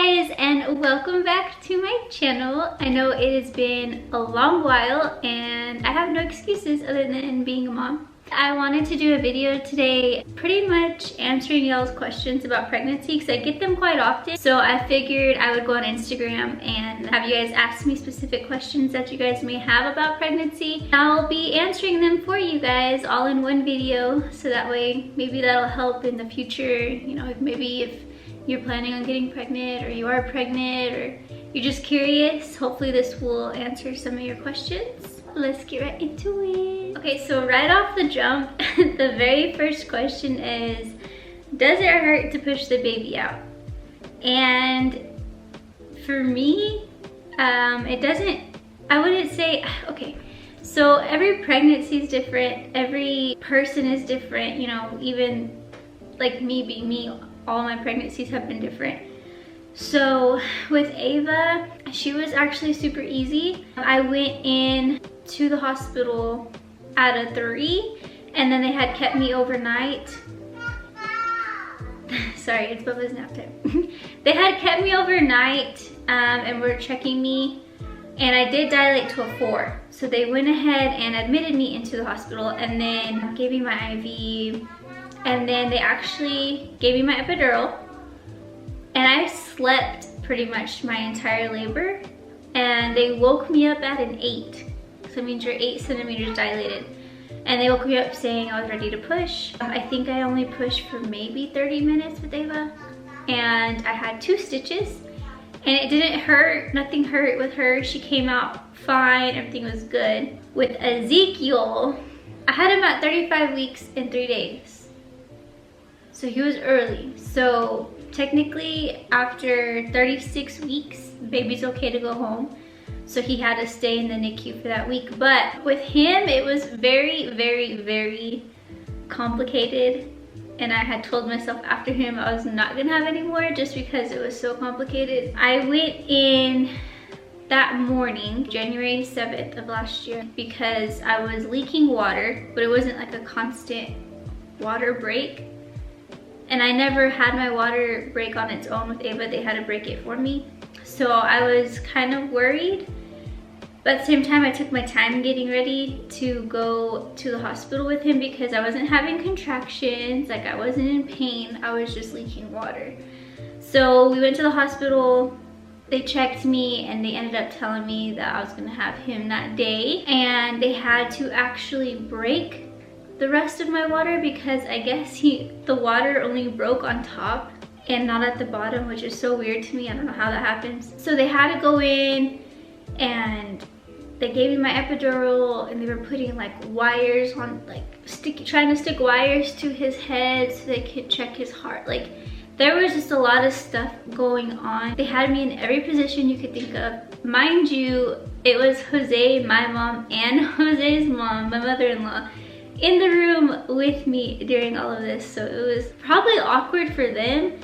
guys, and welcome back to my channel. I know it has been a long while and I have no excuses other than being a mom. I wanted to do a video today pretty much answering y'all's questions about pregnancy because I get them quite often. So I figured I would go on Instagram and have you guys ask me specific questions that you guys may have about pregnancy. I'll be answering them for you guys all in one video, so that way maybe that'll help in the future. You know, maybe if you're planning on getting pregnant or you are pregnant or you're just curious, hopefully this will answer some of your questions. Let's get right into it. Okay, so right off the jump, the very first question is, does it hurt to push the baby out? And for me, it doesn't. I wouldn't say, okay, so every pregnancy is different, every person is different, you know, even like me being me, all my pregnancies have been different. So with Ava, she was actually super easy. I went in to the hospital at a 3 and then they had kept me overnight. Sorry, it's Bubba's nap time. They had kept me overnight and were checking me, and I did dilate to a 4. So they went ahead and admitted me into the hospital and then gave me my IV, and then they actually gave me my epidural, and I slept pretty much my entire labor, and they woke me up at an 8. So it means you're 8 centimeters dilated. And they woke me up saying I was ready to push. I think I only pushed for maybe 30 minutes with Ava, and I had 2 stitches, and it didn't hurt, nothing hurt with her. She came out fine, everything was good. With Ezekiel, I had him at 35 weeks and 3 days. So he was early. So technically after 36 weeks, the baby's okay to go home. So he had to stay in the NICU for that week. But with him, it was very, very, very complicated. And I had told myself after him I was not gonna have any more just because it was so complicated. I went in that morning, January 7th of last year, because I was leaking water, but it wasn't like a constant water break. And I never had my water break on its own with Ava. They had to break it for me. So I was kind of worried, but at the same time I took my time getting ready to go to the hospital with him because I wasn't having contractions, like I wasn't in pain, I was just leaking water. So we went to the hospital, they checked me, and they ended up telling me that I was gonna have him that day, and they had to actually break the rest of my water because I guess the water only broke on top and not at the bottom, which is so weird to me. I don't know how that happens. So they had to go in and they gave me my epidural, and they were putting like wires on, like trying to stick wires to his head so they could check his heart. Like there was just a lot of stuff going on. They had me in every position you could think of. Mind you, it was Jose, my mom, and Jose's mom, my mother-in-law, in the room with me during all of this. So it was probably awkward for them,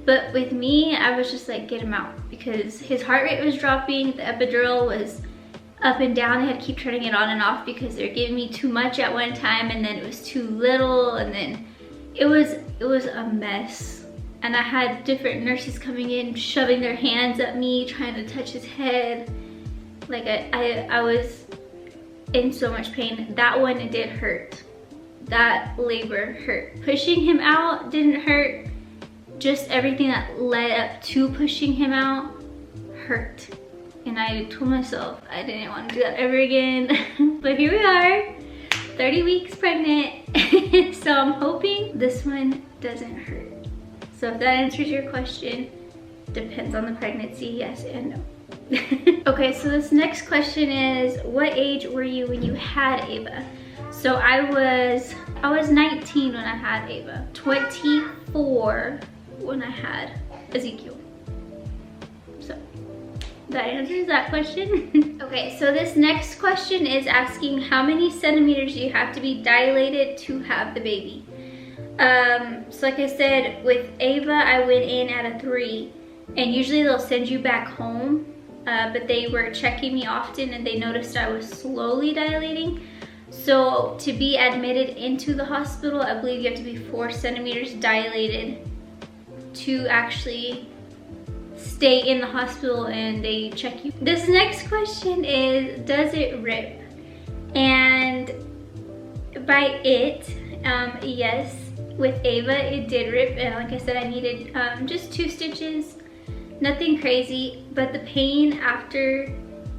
but with me, I was just like, get him out, because his heart rate was dropping, the epidural was up and down. I had to keep turning it on and off because they're giving me too much at one time, and then it was too little, and then it was a mess. And I had different nurses coming in, shoving their hands at me, trying to touch his head. Like I was in so much pain. That one, it did hurt. That labor hurt. Pushing him out didn't hurt. Just everything that led up to pushing him out hurt. And I told myself I didn't want to do that ever again. But here we are, 30 weeks pregnant. So I'm hoping this one doesn't hurt. So if that answers your question, depends on the pregnancy, yes and no. Okay, so this next question is, what age were you when you had Ava? So I was 19 when I had Ava, 24 when I had Ezekiel. So that answers that question. Okay, so this next question is asking how many centimeters you have to be dilated to have the baby. So like I said, with Ava, I went in at a 3, and usually they'll send you back home. But they were checking me often and they noticed I was slowly dilating. So to be admitted into the hospital, I believe you have to be 4 centimeters dilated to actually stay stay in the hospital and they check you. This next question is, does it rip? And by it, yes, with Ava it did rip, and like I said, I needed just 2 stitches, nothing crazy, but the pain after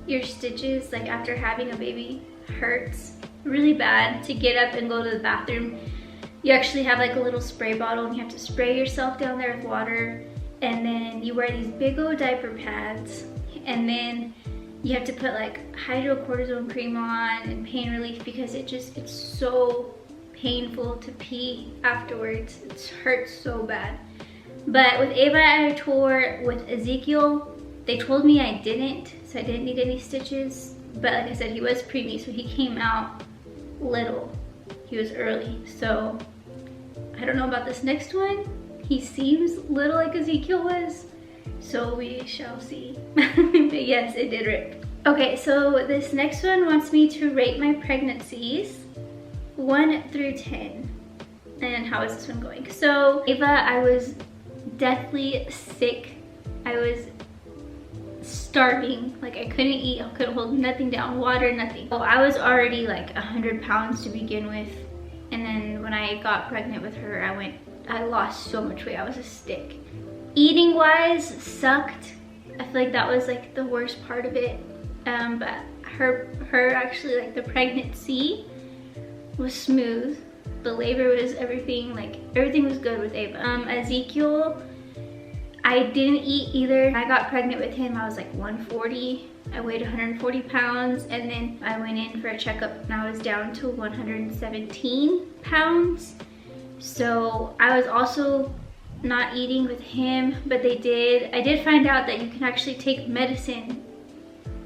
your stitches, like after having a baby, hurts really bad. To get up and go to the bathroom, you actually have like a little spray bottle and you have to spray yourself down there with water, and then you wear these big old diaper pads, and then you have to put like hydrocortisone cream on and pain relief, because it's so painful to pee afterwards. It hurts so bad. But with Ava I tore. With Ezekiel, they told me I didn't, so I didn't need any stitches. But like I said, he was preemie, so he came out little. He was early, so I don't know about this next one. He seems little like Ezekiel was, so we shall see. But yes, it did rip. Okay, so this next one wants me to rate my pregnancies 1 through 10. And how is this one going? So Ava, I was deathly sick. I was starving, like I couldn't eat, I couldn't hold nothing down, water, nothing. So I was already like 100 pounds to begin with, and then when I got pregnant with her, I lost so much weight. I was a stick. Eating wise, sucked. I feel like that was like the worst part of it. But her actually, like the pregnancy was smooth. The labor was everything, like everything was good with Ava. Ezekiel, I didn't eat either. I got pregnant with him, I was like 140. I weighed 140 pounds, and then I went in for a checkup and I was down to 117 pounds. So I was also not eating with him, but I did find out that you can actually take medicine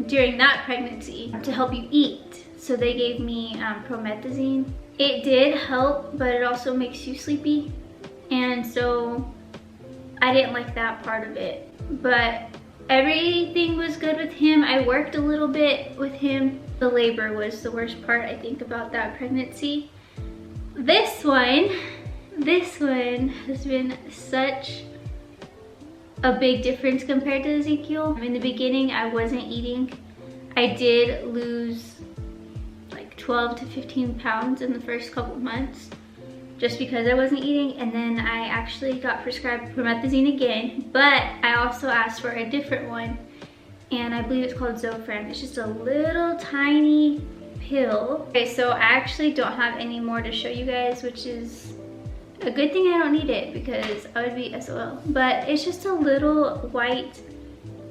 during that pregnancy to help you eat. So they gave me promethazine. It did help, but it also makes you sleepy. And so I didn't like that part of it, but everything was good with him. I worked a little bit with him. The labor was the worst part, I think, about that pregnancy. This one has been such a big difference compared to Ezekiel. In the beginning, I wasn't eating. I did lose like 12 to 15 pounds in the first couple of months, just because I wasn't eating. And then I actually got prescribed promethazine again, but I also asked for a different one, and I believe it's called Zofran. It's just a little tiny pill. Okay, so I actually don't have any more to show you guys, which is a good thing. I don't need it because I would be SOL. But it's just a little white,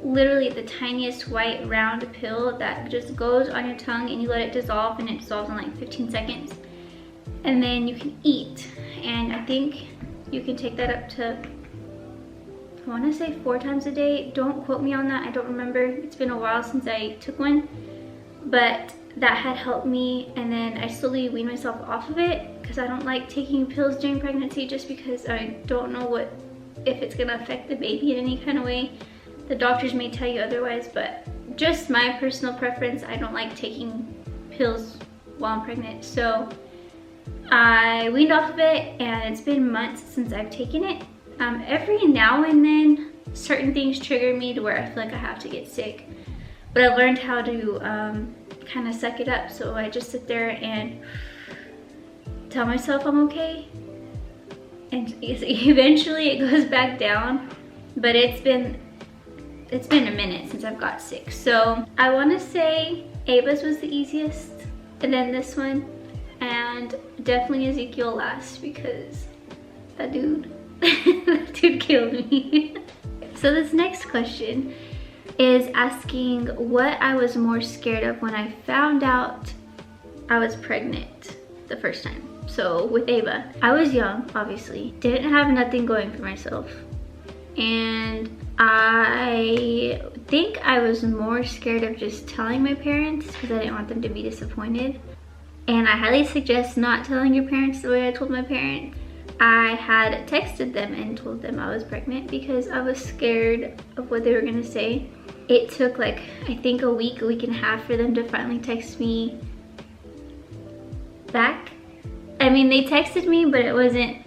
literally the tiniest white round pill that just goes on your tongue, and you let it dissolve, and it dissolves in like 15 seconds. And then you can eat, and I think you can take that up to, I want to say 4 times a day. Don't quote me on that, I don't remember. It's been a while since I took one, but that had helped me. And then I slowly weaned myself off of it because I don't like taking pills during pregnancy, just because I don't know if it's gonna affect the baby in any kind of way. The doctors may tell you otherwise, but just my personal preference, I don't like taking pills while I'm pregnant. So I weaned off of it, and it's been months since I've taken it. Every now and then, certain things trigger me to where I feel like I have to get sick. But I learned how to kind of suck it up. So I just sit there and tell myself I'm okay. And eventually it goes back down. But it's been a minute since I've got sick. So I want to say Ava's was the easiest, and then this one, and definitely Ezekiel last, because that dude killed me. So this next question is asking what I was more scared of when I found out I was pregnant the first time. So with Ava, I was young, obviously, didn't have nothing going for myself, and I think I was more scared of just telling my parents because I didn't want them to be disappointed. And I highly suggest not telling your parents the way I told my parents. I had texted them and told them I was pregnant because I was scared of what they were gonna say. It took like, I think a week and a half for them to finally text me back. I mean, they texted me, but it wasn't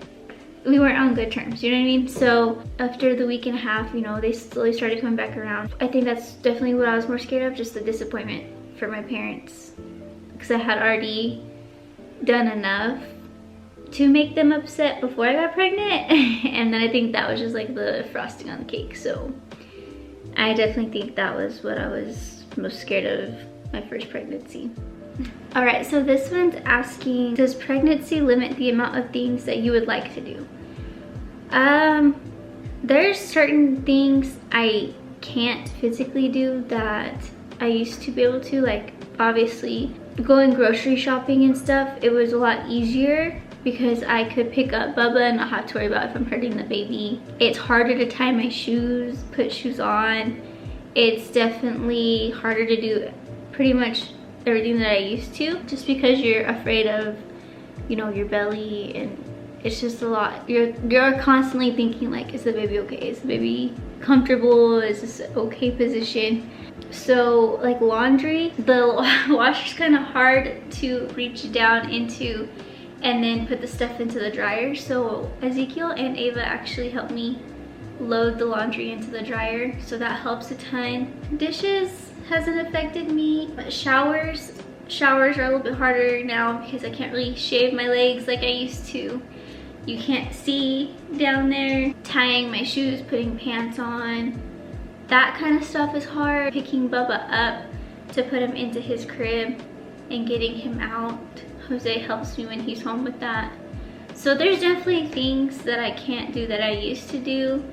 we weren't on good terms, you know what I mean? So after the week and a half, you know, they slowly started coming back around. I think that's definitely what I was more scared of, just the disappointment for my parents, because I had already done enough to make them upset before I got pregnant. And then I think that was just like the frosting on the cake. So I definitely think that was what I was most scared of my first pregnancy. All right, so this one's asking, does pregnancy limit the amount of things that you would like to do? There's certain things I can't physically do that I used to be able to, like obviously going grocery shopping and stuff. It was a lot easier because I could pick up Bubba and not have to worry about if I'm hurting the baby. It's harder to tie my shoes, put shoes on. It's definitely harder to do pretty much everything that I used to, just because you're afraid of, you know, your belly, and it's just a lot. You're constantly thinking like, is the baby okay? Is the baby comfortable? Is this an okay position? So like laundry, the washer's kind of hard to reach down into and then put the stuff into the dryer. So Ezekiel and Ava actually helped me load the laundry into the dryer, so that helps a ton. Dishes hasn't affected me, but showers are a little bit harder now because I can't really shave my legs like I used to. You can't see down there. Tying my shoes, putting pants on, that kind of stuff is hard. Picking Bubba up to put him into his crib and getting him out. Jose helps me when he's home with that. So there's definitely things that I can't do that I used to do,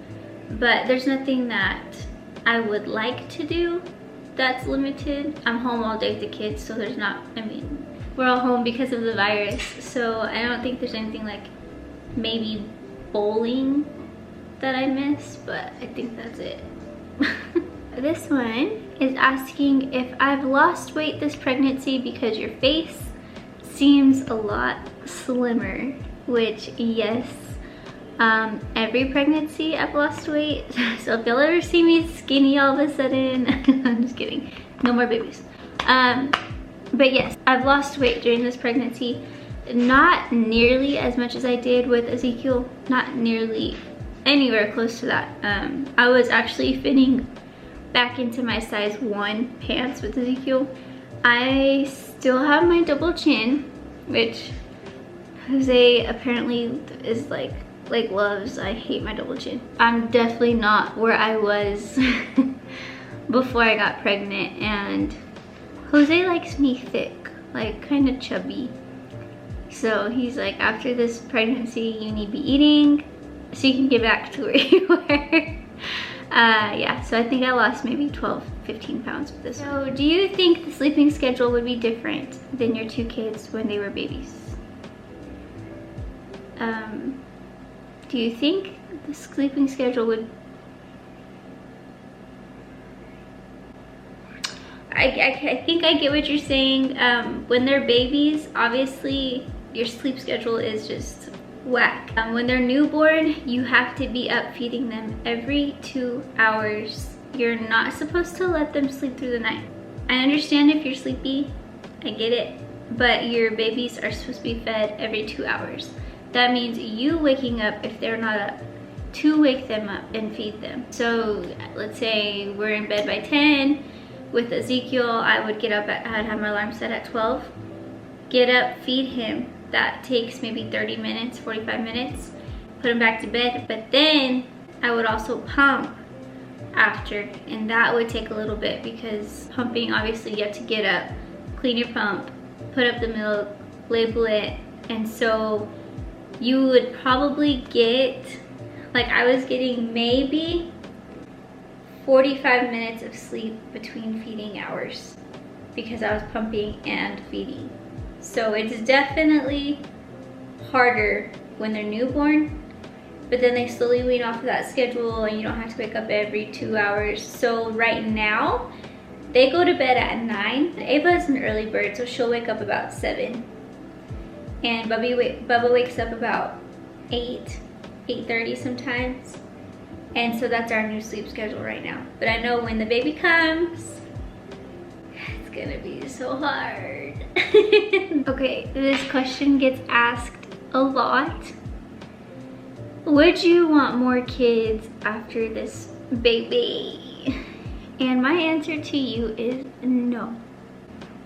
but there's nothing that I would like to do that's limited. I'm home all day with the kids, so there's not, I mean, we're all home because of the virus, so I don't think there's anything like maybe bowling that I miss, but I think that's it. This one is asking if I've lost weight this pregnancy because your face seems a lot slimmer, which yes, every pregnancy I've lost weight. So if y'all ever see me skinny all of a sudden, I'm just kidding, no more babies. But yes, I've lost weight during this pregnancy. Not nearly as much as I did with Ezekiel, not nearly anywhere close to that. I was actually fitting back into my size 1 pants with Ezekiel. I still have my double chin, which Jose apparently is like loves. I hate my double chin. I'm definitely not where I was before I got pregnant, and Jose likes me thick, like kind of chubby. So he's like, after this pregnancy, you need to be eating so you can get back to where you were. Yeah, so I think I lost maybe 12-15 pounds with this. So do you think the sleeping schedule would be different than your 2 kids when they were babies? Do you think the sleeping schedule would... I think I get what you're saying. When they're babies, obviously your sleep schedule is just whack. When they're newborn, you have to be up feeding them every 2 hours. You're not supposed to let them sleep through the night. I understand if you're sleepy, I get it, but your babies are supposed to be fed every 2 hours. That means you waking up if they're not up to wake them up and feed them. So let's say we're in bed by 10. With Ezekiel, I would get up, I'd have my alarm set at 12. Get up, feed him. That takes maybe 30 minutes, 45 minutes. Put him back to bed, but then I would also pump after, and that would take a little bit because pumping, obviously you have to get up, clean your pump, put up the milk, label it, and so you would probably get, like I was getting maybe 45 minutes of sleep between feeding hours because I was pumping and feeding. So it's definitely harder when they're newborn, but then they slowly wean off of that schedule and you don't have to wake up every 2 hours. So right now, they go to bed at 9. Ava is an early bird, so she'll wake up about 7. And Bubba wakes up about 8:30 sometimes. And so that's our new sleep schedule right now. But I know when the baby comes, it's gonna be so hard. Okay, this question gets asked a lot. would you want more kids after this baby? And my answer to you is no.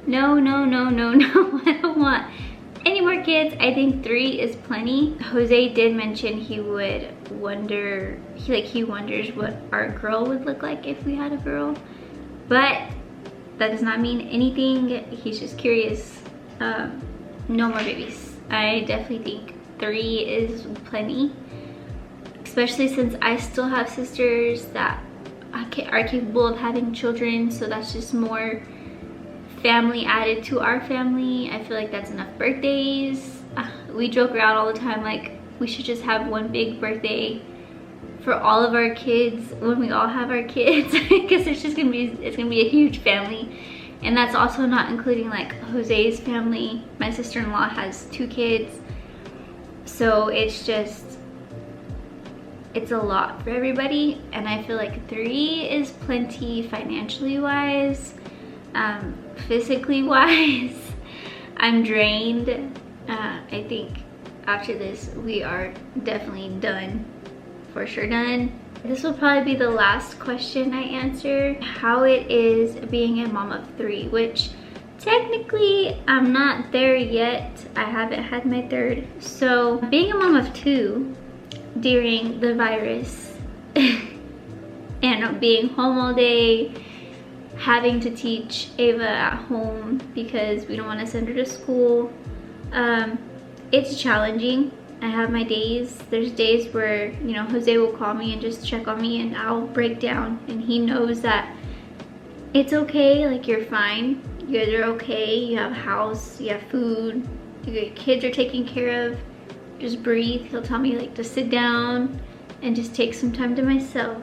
No, no, no, no, no. I don't want any more kids. I think 3 is plenty. Jose did mention he would wonder, he wonders what our girl would look like if we had a girl. But that does not mean anything. He's just curious. No more babies. I definitely think 3 is plenty. Especially since I still have sisters that are capable of having children. So that's just more family added to our family. I feel like that's enough birthdays. We joke around all the time like we should just have one big birthday for all of our kids when we all have our kids, because it's gonna be a huge family. And that's also not including like Jose's family. My sister-in-law has 2 kids, so it's a lot for everybody. And I feel like 3 is plenty financially wise. Physically wise, I'm drained. I think after this we are definitely done, for sure done. This will probably be the last question I answer. How it is being a mom of 3, which technically I'm not there yet. I haven't had my 3rd. So being a mom of 2 during the virus and being home all day, having to teach Ava at home because we don't want to send her to school. It's challenging. I have my days. There's days where, you know, Jose will call me and just check on me and I'll break down, and he knows that it's okay, like you're fine. You guys are okay, you have a house, you have food, your kids are taken care of. Just breathe. He'll tell me like to sit down and just take some time to myself.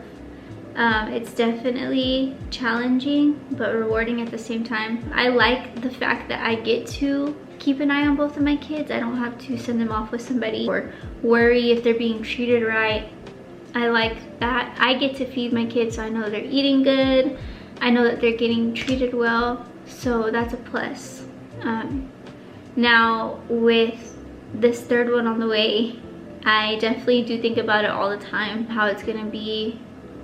It's definitely challenging but rewarding at the same time. I like the fact that I get to keep an eye on both of my kids. I don't have to send them off with somebody or worry if they're being treated right. I like that. I get to feed my kids, so I know they're eating good. I know that they're getting treated well, so that's a plus. Now with this 3rd one on the way, I definitely do think about it all the time, how it's gonna be,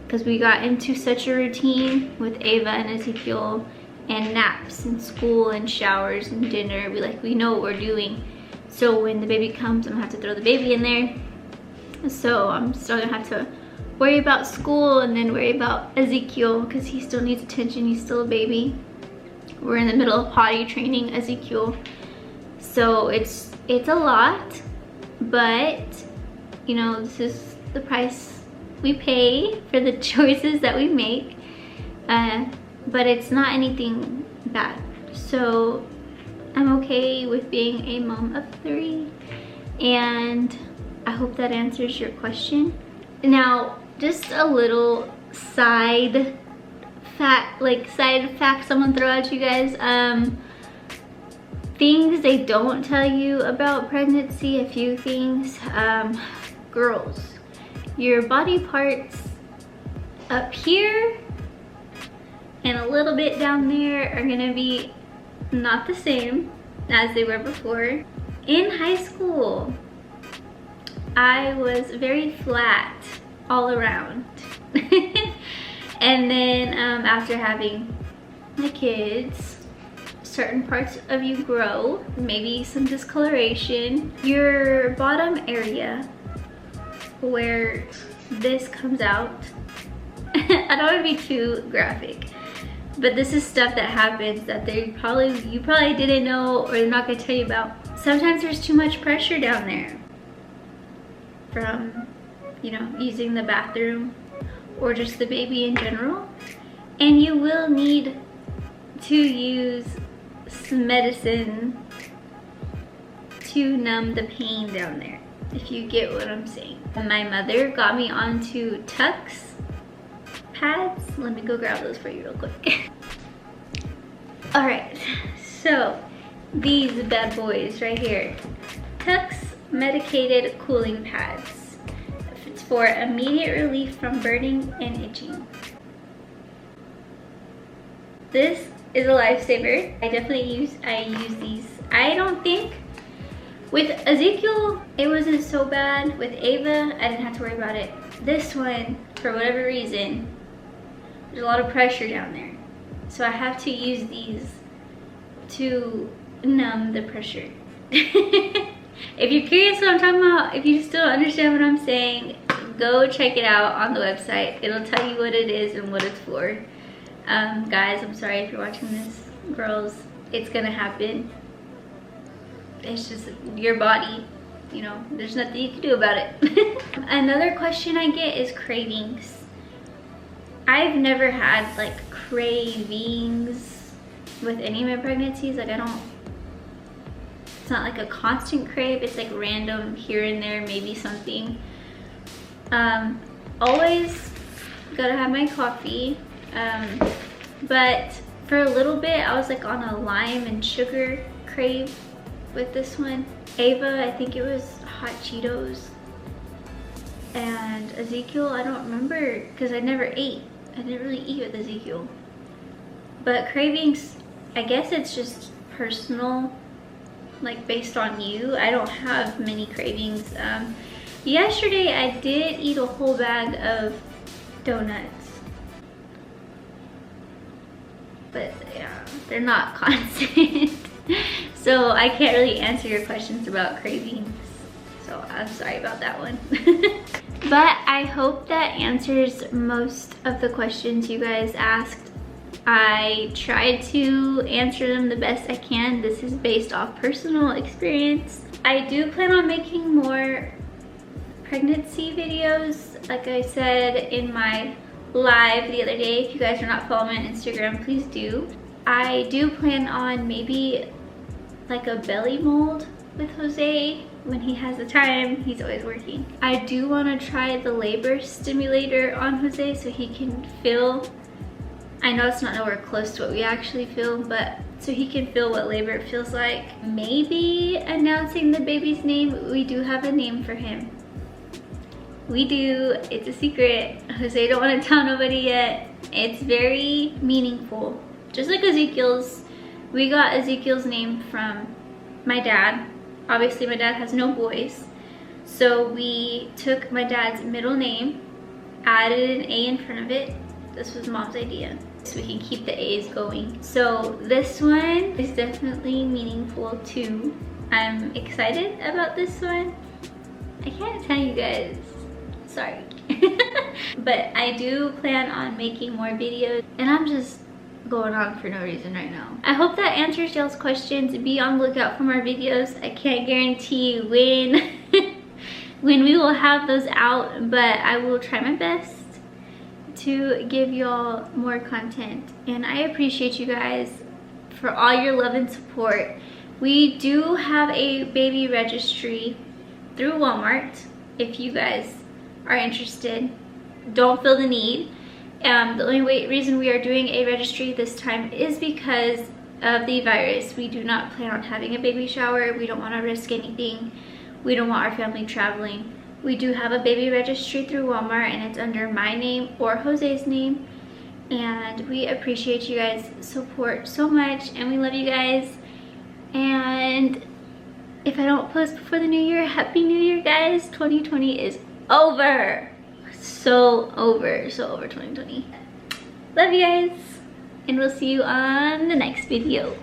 because we got into such a routine with Ava and Ezekiel, and naps and school and showers and dinner. We know what we're doing. So when the baby comes, I'm gonna have to throw the baby in there. So I'm still gonna have to worry about school and then worry about Ezekiel because he still needs attention. He's still a baby. We're in the middle of potty training Ezekiel. So it's a lot, but you know, this is the price we pay for the choices that we make. But it's not anything bad. So I'm okay with being a mom of 3, and I hope that answers your question. Now, just a little side fact I'm gonna throw at you guys. Things they don't tell you about pregnancy, a few things. Girls, your body parts up here and a little bit down there are gonna be not the same as they were before. In high school, I was very flat all around. And then after having my kids, certain parts of you grow, maybe some discoloration. Your bottom area where this comes out, I don't want to be too graphic, but this is stuff that happens that you probably didn't know, or they're not going to tell you about. Sometimes there's too much pressure down there from, you know, using the bathroom or just the baby in general, and you will need to use some medicine to numb the pain down there, if you get what I'm saying. My mother got me onto Tucks pads. Let me go grab those for you real quick. All right, so these bad boys right here, Tucks medicated cooling pads. It's for immediate relief from burning and itching. This is a lifesaver. I use these. I don't think With Ezekiel, it wasn't so bad. With Ava, I didn't have to worry about it. This one, for whatever reason, there's a lot of pressure down there. So I have to use these to numb the pressure. If you're curious what I'm talking about, if you still don't understand what I'm saying, go check it out on the website. It'll tell you what it is and what it's for. Guys, I'm sorry if you're watching this. Girls, it's gonna happen. It's just your body, you know, there's nothing you can do about it. Another question I get is cravings. I've never had like cravings with any of my pregnancies. Like it's not like a constant crave, it's like random here and there, maybe something. Always gotta have my coffee. But for a little bit, I was like on a lime and sugar crave with this one. Ava, I think it was hot Cheetos. And Ezekiel, I don't remember because I never ate. I didn't really eat with Ezekiel. But cravings, I guess it's just personal, like based on you. I don't have many cravings. Yesterday I did eat a whole bag of donuts. But yeah, they're not constant. So I can't really answer your questions about cravings. So I'm sorry about that one. But I hope that answers most of the questions you guys asked. I tried to answer them the best I can. This is based off personal experience. I do plan on making more pregnancy videos. Like I said in my live the other day, if you guys are not following me on Instagram, please do. I do plan on maybe like a belly mold with Jose when he has the time. He's always working. I do want to try the labor stimulator on Jose so he can feel, I know it's not nowhere close to what we actually feel, but so he can feel what labor feels like. Maybe announcing the baby's name. We do have a name for him. We do, it's a secret. Jose don't want to tell nobody yet. It's very meaningful. Just like Ezekiel's. We got Ezekiel's name from my dad. Obviously my dad has no boys. So we took my dad's middle name, added an A in front of it. This was mom's idea, so we can keep the A's going. So this one is definitely meaningful too. I'm excited about this one. I can't tell you guys, sorry. But I do plan on making more videos, and I'm just going on for no reason right now. I hope that answers y'all's questions. Be on the lookout for more videos. I can't guarantee when we will have those out, but I will try my best to give y'all more content. And I appreciate you guys for all your love and support. We do have a baby registry through Walmart. If you guys are interested, don't feel the need. The only reason we are doing a registry this time is because of the virus. We do not plan on having a baby shower. We don't want to risk anything. We don't want our family traveling. We do have a baby registry through Walmart, and it's under my name or Jose's name. And we appreciate you guys' support so much, and we love you guys. And if I don't post before the new year, Happy New Year, guys. 2020 is over. So over 2020. Love you guys, and we'll see you on the next video.